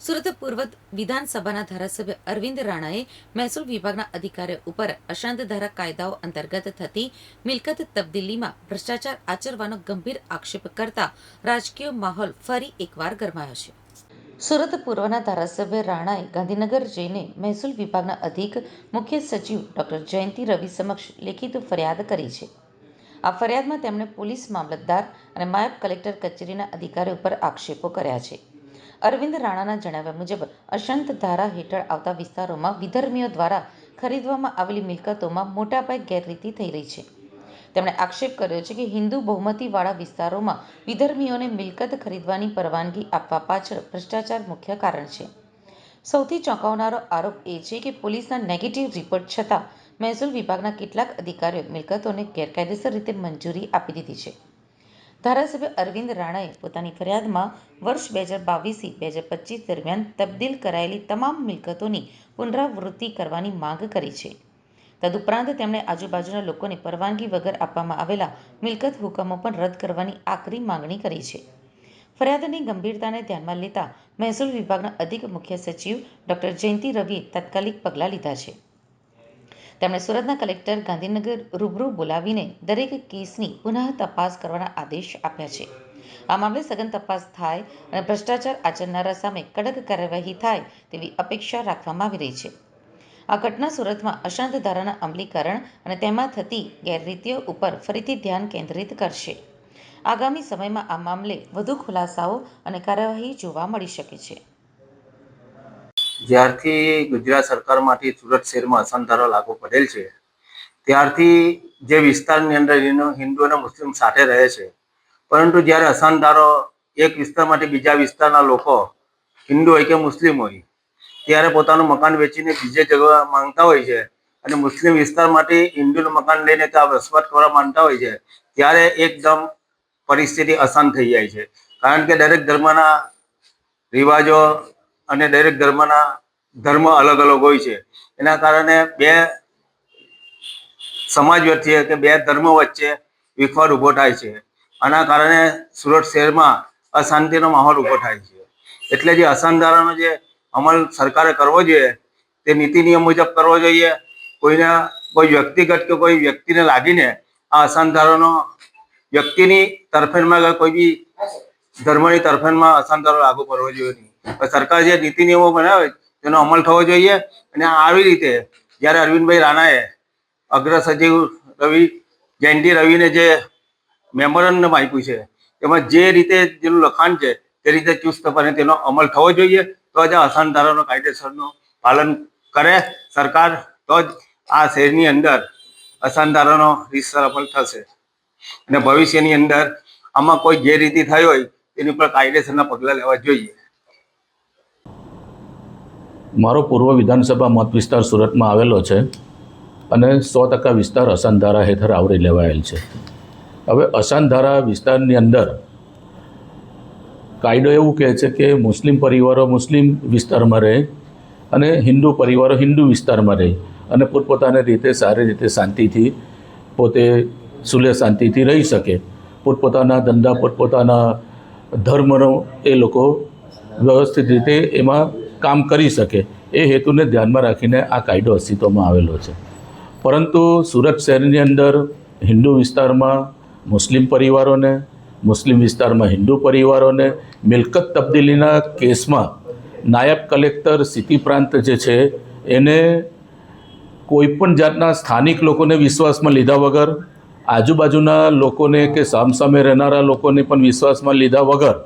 સુરત પૂર્વ વિધાનસભાના ધારાસભ્ય અરવિંદ રાણાએ મહેસૂલ વિભાગના અધિકારીઓ ઉપર અશાંત ધારા કાયદાઓ અંતર્ગત થતી મિલકત તબદીલીમાં ભ્રષ્ટાચાર આચરવાનો ગંભીર આક્ષેપ કરતા રાજકીય માહોલ ફરી એકવાર ગરમાયો છે. સુરત પૂર્વના ધારાસભ્ય રાણાએ ગાંધીનગર જઈને મહેસૂલ વિભાગના અધિક મુખ્ય સચિવ ડોક્ટર જયંતિ રવિ સમક્ષ લેખિત ફરિયાદ કરી છે. આ ફરિયાદમાં તેમણે પોલીસ મામલતદાર અને નાયબ કલેક્ટર કચેરીના અધિકારીઓ પર આક્ષેપો કર્યા છે. અરવિંદ રાણાના જણાવ્યા મુજબ અશાંત ધારા હેઠળ આવતા વિસ્તારોમાં વિધર્મીઓ દ્વારા ખરીદવામાં આવેલી મિલકતોમાં મોટા પાયે ગેરરીતિ થઈ રહી છે. તેમણે આક્ષેપ કર્યો છે કે હિન્દુ બહુમતીવાળા વિસ્તારોમાં વિધર્મીઓને મિલકત ખરીદવાની પરવાનગી આપવા પાછળ ભ્રષ્ટાચાર મુખ્ય કારણ છે. સૌથી ચોંકાવનારો આરોપ એ છે કે પોલીસના નેગેટિવ રિપોર્ટ છતાં મહેસૂલ વિભાગના કેટલાક અધિકારીઓ મિલકતોને ગેરકાયદેસર રીતે મંજૂરી આપી દીધી છે. ધારાસભ્ય અરવિંદ રાણાએ પોતાની ફરિયાદમાં વર્ષ 2022-2025 દરમિયાન તબદીલ કરાયેલી તમામ મિલકતોની પુનરાવૃત્તિ કરવાની માંગ કરી છે. તદુપરાંત તેમણે આજુબાજુના લોકોને પરવાનગી વગર આપવામાં આવેલા મિલકત હુકમો પણ રદ કરવાની આકરી માંગણી કરી છે. ફરિયાદની ગંભીરતાને ધ્યાનમાં લેતા મહેસૂલ વિભાગના અધિક મુખ્ય સચિવ ડોક્ટર જયંતિ રવિએ તાત્કાલિક પગલાં લીધા છે. તેમણે સુરતના કલેક્ટર ગાંધીનગર રૂબરૂ બોલાવીને દરેક કેસની પુનઃ તપાસ કરવાના આદેશ આપ્યા છે. આ મામલે સઘન તપાસ થાય અને ભ્રષ્ટાચાર આચરનારા સામે કડક કાર્યવાહી થાય તેવી અપેક્ષા રાખવામાં આવી રહી છે. આ ઘટના સુરતમાં અશાંત ધારાના અમલીકરણ અને તેમાં થતી ગેરરીતિઓ ઉપર ફરીથી ધ્યાન કેન્દ્રિત કરશે. આગામી સમયમાં આ મામલે વધુ ખુલાસાઓ અને કાર્યવાહી જોવા મળી શકે છે. જ્યારથી ગુજરાત સરકારમાંથી સુરત શહેરમાં અશાંત ધારો લાગુ પડેલ છે ત્યારથી જે વિસ્તારની અંદર હિન્દુ અને મુસ્લિમ સાથે રહે છે, પરંતુ જ્યારે અશાંત ધારો એક વિસ્તારમાંથી બીજા વિસ્તારના લોકો હિન્દુ હોય કે મુસ્લિમ હોય ત્યારે પોતાનું મકાન વેચીને બીજે જગ્યા માંગતા હોય છે અને મુસ્લિમ વિસ્તારમાંથી હિન્દુનું મકાન લઈને ત્યાં વસવાટ કરવા માંગતા હોય છે ત્યારે એકદમ પરિસ્થિતિ અશાંત થઈ જાય છે. કારણ કે દરેક ધર્મના રિવાજો અને દરેક ધર્મ અલગ અલગ હોય છે. એના કારણે બે સમાજ વચ્ચે કે બે ધર્મો વચ્ચે વિખવાદ ઊભો થાય છે. આના કારણે સુરત શહેરમાં અશાંતિનો માહોલ ઊભો થાય છે. એટલે જે અશાંત ધારાનો જે અમલ સરકારે કરવો જોઈએ તે નીતિ નિયમ મુજબ કરવો જોઈએ. કોઈ વ્યક્તિગત કે કોઈ વ્યક્તિને લાગીને આ અશાંત ધારાનો વ્યક્તિની તરફેણમાં કોઈ બી ધર્મની તરફેણમાં અશાંત ધારો લાગુ કરવો જોઈએ નહીં. સરકાર જે નીતિ નિયમો બનાવે તેનો અમલ થવો જોઈએ. અને આવી રીતે જ્યારે અરવિંદભાઈ રાણાએ અગ્ર સચિવ જયંતિ રવિને જે મેમોરેન્ડમ આપ્યું છે તેમાં જે રીતે જેનું લખાણ છે તે રીતે ચુસ્તપણે તેનો અમલ થવો જોઈએ. તો જ આ અશાંત ધારાનો કાયદેસરનું પાલન કરે સરકાર, તો જ આ શહેરની અંદર અશાંત ધારાનો રીતસર અમલ થશે અને ભવિષ્યની અંદર આમાં કોઈ ગેરરીતિ થઈ હોય તેની પર કાયદેસરના પગલાં લેવા જોઈએ. મારો પૂર્વ વિધાનસભા મત વિસ્તાર સુરતમાં આવેલો છે અને 100% વિસ્તાર અશાંત ધારા હેઠળ આવરી લેવાયેલ છે. હવે અશાંત ધારા વિસ્તારની અંદર કાયદો એવું કહે છે કે મુસ્લિમ પરિવારો મુસ્લિમ વિસ્તારમાં રહે અને હિન્દુ પરિવારો હિન્દુ વિસ્તારમાં રહે અને પોતપોતાની રીતે સારી રીતે શાંતિથી પોતે સુલેહ શાંતિથી રહી શકે. પોતપોતાના ધંધા પોતપોતાના ધર્મનો એ લોકો વ્યવસ્થિત રીતે એમાં કામ કરી શકે, એ હેતુને ધ્યાનમાં રાખીને આ કાયદો અસ્તિત્વમાં આવેલો છે. પરંતુ સુરત શહેરની અંદર હિન્દુ વિસ્તારમાં મુસ્લિમ પરિવારોને, મુસ્લિમ વિસ્તારમાં હિન્દુ પરિવારોને મિલકત તબદીલીના કેસમાં નાયબ કલેક્ટર સિટી પ્રાંત જે છે એને કોઈપણ જાતના સ્થાનિક લોકોને વિશ્વાસમાં લીધા વગર, આજુબાજુના લોકોને કે સામસામે રહેનારા લોકોને પણ વિશ્વાસમાં લીધા વગર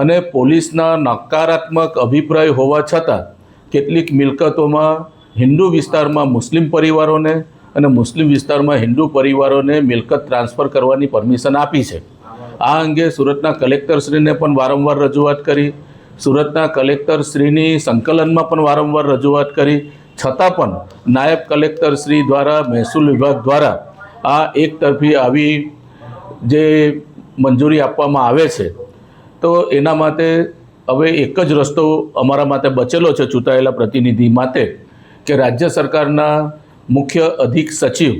અને પોલીસના નકારાત્મક અભિપ્રાય હોવા છતાં કેટલીક મિલકતોમાં હિન્દુ વિસ્તારમાં મુસ્લિમ પરિવારોને અને મુસ્લિમ વિસ્તારમાં હિન્દુ પરિવારોને મિલકત ટ્રાન્સફર કરવાની પરમિશન આપી છે. આ અંગે સુરતના કલેક્ટરશ્રીને પણ વારંવાર રજૂઆત કરી, સુરતના કલેક્ટરશ્રીની સંકલનમાં પણ વારંવાર રજૂઆત કરી, છતાં પણ નાયબ કલેક્ટરશ્રી દ્વારા મહેસૂલ વિભાગ દ્વારા આ એકતરફી આવી જે મંજૂરી આપવામાં આવે છે, તો એના માટે હવે એક જ રસ્તો અમારા માટે બચેલો છે ચૂંટાયેલા પ્રતિનિધિ માટે કે રાજ્ય સરકારના મુખ્ય અધિક સચિવ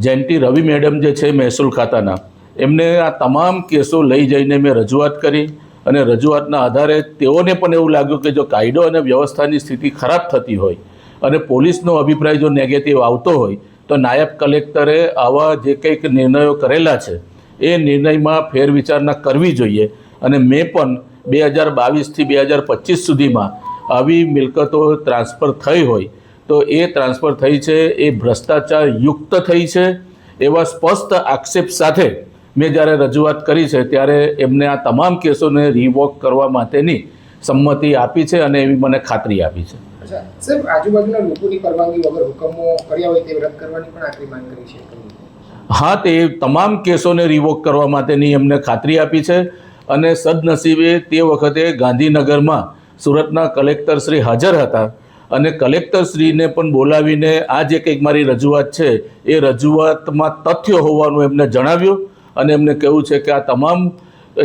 જયંતિ રવિ મેડમ જે છે મહેસૂલ ખાતાના, એમને આ તમામ કેસો લઈ જઈને મેં રજૂઆત કરી અને રજૂઆતના આધારે તેઓને પણ એવું લાગ્યું કે જો કાયદો અને વ્યવસ્થાની સ્થિતિ ખરાબ થતી હોય અને પોલીસનો અભિપ્રાય જો નેગેટિવ આવતો હોય તો નાયબ કલેક્ટરે આવા જે કંઈક નિર્ણયો કરેલા છે એ નિર્ણયમાં ફેરવિચારણા કરવી જોઈએ. અને મેં પણ 2022થી 2025 સુધીમાં આવી મિલકતો ટ્રાન્સફર થઈ હોય તો એ ટ્રાન્સફર થઈ છે એ ભ્રષ્ટાચાર યુક્ત થઈ છે એવા સ્પષ્ટ આક્ષેપ સાથે મેં જ્યારે રજૂઆત કરી છે ત્યારે એમને આ તમામ કેસોને રિવોક કરવા માટેની સંમતિ આપી છે અને એવી મને ખાતરી આપી છે. અચ્છા સાહેબ, આજુબાજુના લોકોની પરવાનગી વગર હુકમો કર્યા હોય તે રદ કરવાની પણ આખરી માંગ કરી છે. હા, તે તમામ કેસોને રિવોક કરવા માટેની એમને ખાતરી આપી છે. અને સદનસીબે તે વખતે ગાંધીનગરમાં સુરતના કલેક્ટર શ્રી હાજર હતા અને કલેક્ટર શ્રીને પણ બોલાવીને આ જે કંઈક મારી રજૂઆત છે એ રજૂઆતમાં તથ્ય હોવાનું એમને જણાવ્યું અને એમને કહ્યું છે કે આ તમામ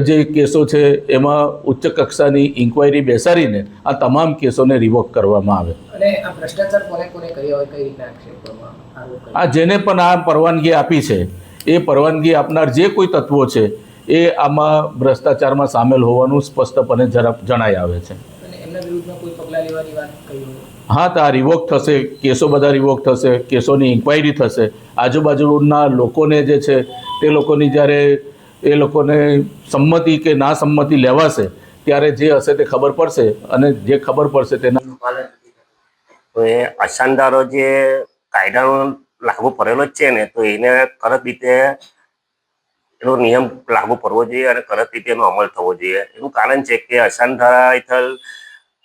જે કેસો છે એમાં ઉચ્ચ કક્ષાની ઇન્ક્વાયરી બેસાડીને આ તમામ કેસોને રિવોક કરવામાં આવે. અને આ ભ્રષ્ટાચાર કોને કોને કર્યા હોય, કઈ રીતના આક્ષેપ કરવામાં આરોપ કર્યો? આ જેને પણ આ પરવાનગી આપી છે એ પરવાનગી આપનાર જે કોઈ તત્વો છે એ આમાં ભ્રષ્ટાચારમાં સામેલ હોવાનું સ્પષ્ટપણે જણાઈ આવે છે. અને એમના વિરુદ્ધમાં કોઈ પગલાં લેવાની વાત કરી હોય? હા, તો આ રિવોક થશે, કેસો બધા રિવોક થશે, કેસોની ઇન્ક્વાયરી થશે. આજુબાજુના લોકોને જે છે તે લોકોની જ્યારે એ લોકોને સંમતિ કે ના સંમતિ લેવાશે ત્યારે જે હશે તે ખબર પડશે અને જે ખબર પડશે તેના તો એ અસાનદારો જે કાયદાનો લાગુ પડેલો જ છે ને, તો એને કડક રીતે એનો નિયમ લાગુ પડવો જોઈએ અને કડક રીતે એનો અમલ થવો જોઈએ. એનું કારણ છે કે અસાનધારા હેઠળ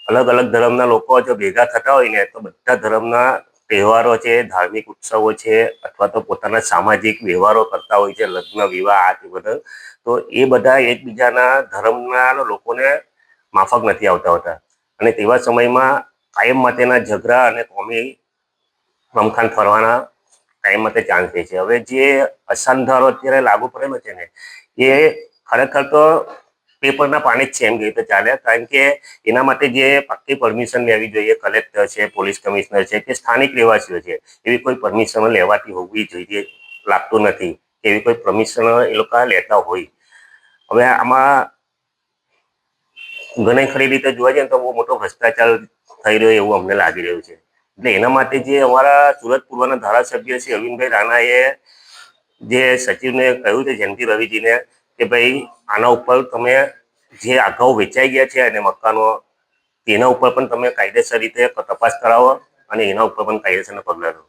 અલગ અલગ ધર્મના લોકો જો ભેગા થતા હોય ને તો બધા ધર્મના તહેવારો છે, ધાર્મિક ઉત્સવો છે અથવા તો પોતાના સામાજિક વ્યવહારો કરતા હોય છે, લગ્ન વિવાહ આ તે બધા, તો એ બધા એકબીજાના ધર્મના લોકોને માફક નથી આવતા હોતા અને તેવા સમયમાં કાયમ માટેના ઝઘડા અને કોમી રમખાણ ફરવાના કાયમ માટે ચાન્સ રહે છે. હવે જે અસાનધારો અત્યારે લાગુ પડેલો છે ને એ ખરેખર તો પેપરના પાણી જ છે એમ કહીએ તો ચાલે, કારણ કે એના માટે જે પાક્કી પરમિશન લેવી જોઈએ, કલેક્ટર છે, પોલીસ કમિશનર છે કે સ્થાનિક રહેવાસીઓ છે, એવી કોઈ પરમિશન લેવાતી હોવી જોઈએ લાગતું નથી. એવી કોઈ પરમિશન એ લોકો લેતા હોય. હવે આમાં ઘણી ખરી રીતે જોવા જઈએ તો બહુ મોટો ભ્રષ્ટાચાર થઈ રહ્યો એવું અમને લાગી રહ્યું છે. એટલે એના માટે જે અમારા સુરત પૂર્વના ધારાસભ્ય છે અરવિંદભાઈ રાણાએ જે સચિવને કહ્યું છે જયંતિ રવિજીને કે ભાઈ આના ઉપર તમે જે અગાઉ વેચાઈ ગયા છે અને મકાનો તેના ઉપર પણ તમે કાયદેસર રીતે તપાસ કરાવો અને એના ઉપર પણ કાયદેસરના પગલાં લો.